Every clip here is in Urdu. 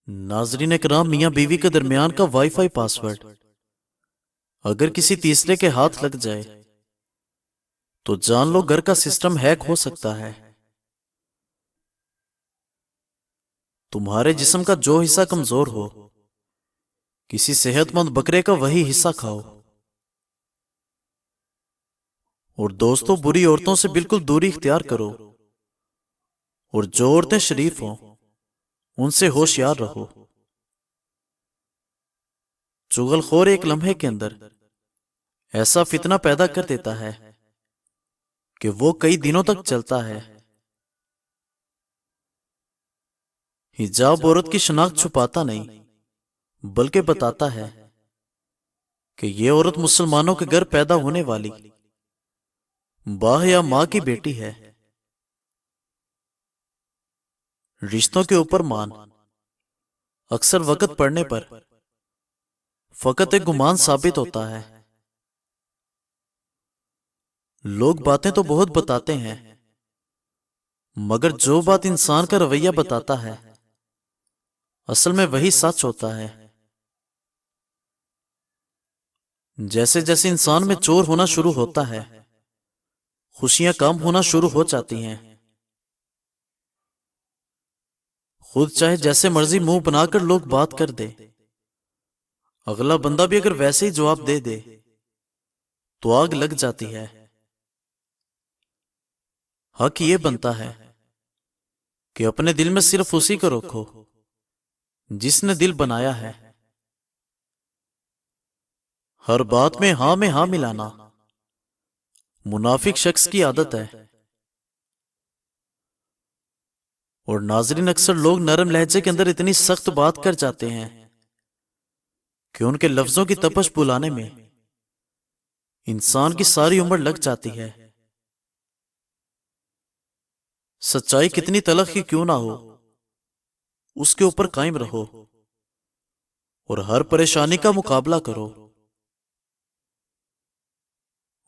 ناظرین کرام، میاں بیوی کے درمیان کا وائی فائی پاسورڈ اگر کسی تیسرے کے ہاتھ لگ جائے تو جان لو گھر کا سسٹم ہیک ہو سکتا ہے۔ تمہارے جسم کا جو حصہ کمزور ہو، کسی صحت مند بکرے کا وہی حصہ کھاؤ۔ اور دوستوں، بری عورتوں سے بالکل دوری اختیار کرو، اور جو عورتیں شریف ہوں ان سے ہوشیار رہو۔ چغل خور ایک لمحے کے اندر ایسا فتنہ پیدا کر دیتا ہے کہ وہ کئی دنوں تک چلتا ہے۔ حجاب عورت کی شناخت چھپاتا نہیں بلکہ بتاتا ہے کہ یہ عورت مسلمانوں کے گھر پیدا ہونے والی باہ یا ماں کی بیٹی ہے۔ رشتوں کے اوپر مان اکثر وقت پڑنے پر فقط ایک گمان ثابت ہوتا ہے۔ لوگ باتیں تو بہت بتاتے ہیں، مگر جو بات انسان کا رویہ بتاتا ہے اصل میں وہی سچ ہوتا ہے۔ جیسے جیسے انسان میں چور ہونا شروع ہوتا ہے، خوشیاں کم ہونا شروع ہو جاتی ہیں۔ خود چاہے جیسے مرضی منہ بنا کر لوگ بات کر دے، اگلا بندہ بھی اگر ویسے ہی جواب دے دے تو آگ لگ جاتی ہے۔ حق یہ بنتا ہے کہ اپنے دل میں صرف اسی کو رکھو جس نے دل بنایا ہے۔ ہر بات میں ہاں ملانا منافق شخص کی عادت ہے۔ اور ناظرین، اکثر لوگ نرم لہجے کے اندر اتنی سخت بات کر جاتے ہیں کہ ان کے لفظوں کی تپش بلانے میں انسان کی ساری عمر لگ جاتی ہے۔ سچائی کتنی تلخ ہی کیوں نہ ہو، اس کے اوپر قائم رہو اور ہر پریشانی کا مقابلہ کرو۔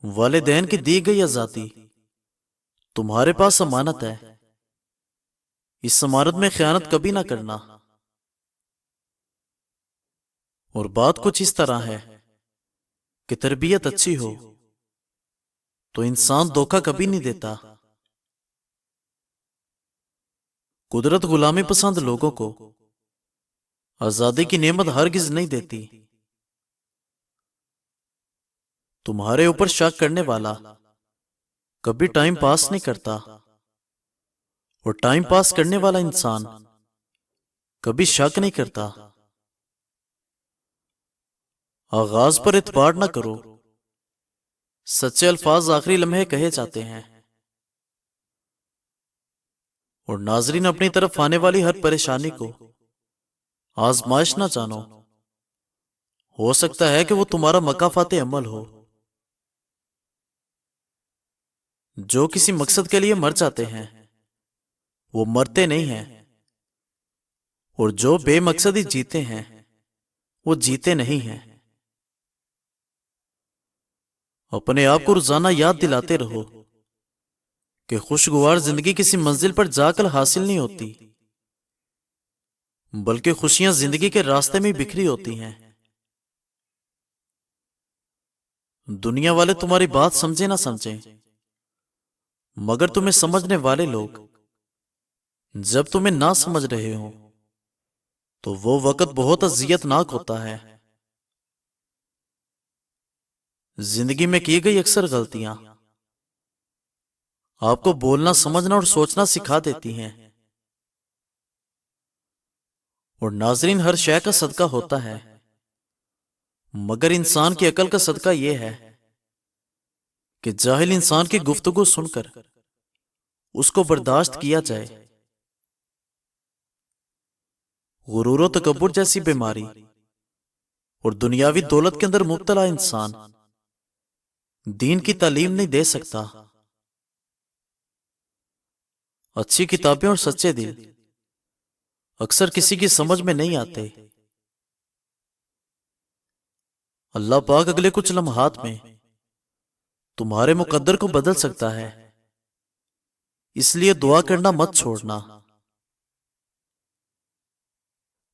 والدین کی دی گئی آزادی تمہارے پاس امانت ہے، اس امانت میں خیانت کبھی نہ کرنا۔ اور بات کچھ اس طرح ہے کہ تربیت اچھی ہو تو انسان دھوکہ کبھی نہیں دیتا۔ قدرت غلامی پسند لوگوں کو آزادی کی نعمت ہرگز نہیں دیتی۔ تمہارے اوپر شک کرنے والا کبھی ٹائم پاس نہیں کرتا، اور ٹائم پاس کرنے والا انسان کبھی شک نہیں کرتا۔ آغاز پر اعتبار نہ کرو، سچے الفاظ آخری لمحے کہے جاتے ہیں۔ اور ناظرین، اپنی طرف آنے والی ہر پریشانی کو آزمائش نہ جانو، ہو سکتا ہے کہ وہ تمہارا مکافات عمل ہو۔ جو کسی مقصد کے لیے مر جاتے ہیں وہ مرتے نہیں ہیں، اور جو بے مقصد ہی جیتے ہیں وہ جیتے نہیں ہیں۔ اپنے آپ کو روزانہ یاد دلاتے رہو کہ خوشگوار زندگی کسی منزل پر جا کر حاصل نہیں ہوتی، بلکہ خوشیاں زندگی کے راستے میں بکھری ہوتی ہیں۔ دنیا والے تمہاری بات سمجھے نہ سمجھیں، مگر تمہیں سمجھنے والے لوگ جب تمہیں نہ سمجھ رہے ہوں تو وہ وقت بہت اذیت ناک ہوتا ہے۔ زندگی میں کی گئی اکثر غلطیاں آپ کو بولنا، سمجھنا اور سوچنا سکھا دیتی ہیں۔ اور ناظرین، ہر شے کا صدقہ ہوتا ہے، مگر انسان کی عقل کا صدقہ یہ ہے کہ جاہل انسان کی گفتگو سن کر اس کو برداشت کیا جائے۔ غرور و تکبر جیسی بیماری اور دنیاوی دولت کے اندر مبتلا انسان دین کی تعلیم نہیں دے سکتا۔ اچھی کتابیں اور سچے دل اکثر کسی کی سمجھ میں نہیں آتے۔ اللہ پاک اگلے کچھ لمحات میں تمہارے مقدر کو بدل سکتا ہے، اس لیے دعا کرنا مت چھوڑنا۔